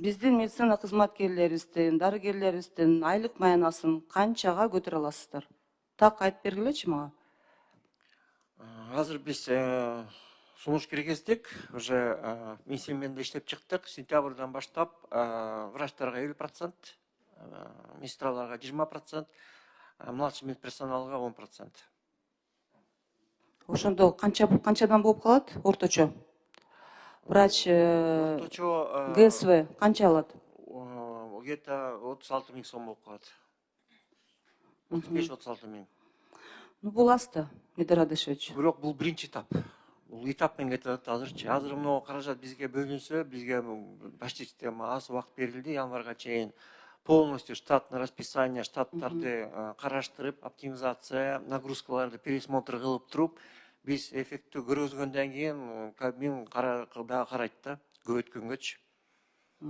Биздин медицина кызматкерлерибиздин, дарыгерлерибиздин айлык маянасын канчага көтөрө аласыздар? Так айтып бергилечи мага. Азыр биз сунуш киргиздик, уже мен сен менен иштеп чыктык. Сентябрдан баштап врачтарга 50%, медсестраларга 20%, младший медперсоналга 10%. Ошондо канчадан болуп калат орточо? Врач Орточо ГСВ канча алат? где-то 36 000 сом болуп калат. 35-36 000. Ну, бул аз да, Элдар Адышевич. Бирок бул биринчи этап. Бул этап менен кетип атат азырчы. Азыр мына каражат бизге бөлүнсө, бизге почти аз убакыт берилди, январга чейин полностью штатный расписание, штаттарды караштырып, оптимизация, нагрузкаларды пересмотр кылып туруп, биз эффекттүү көргөзгөндөн кийин Кабмин дагы карайт да, көп өткөнгөчү.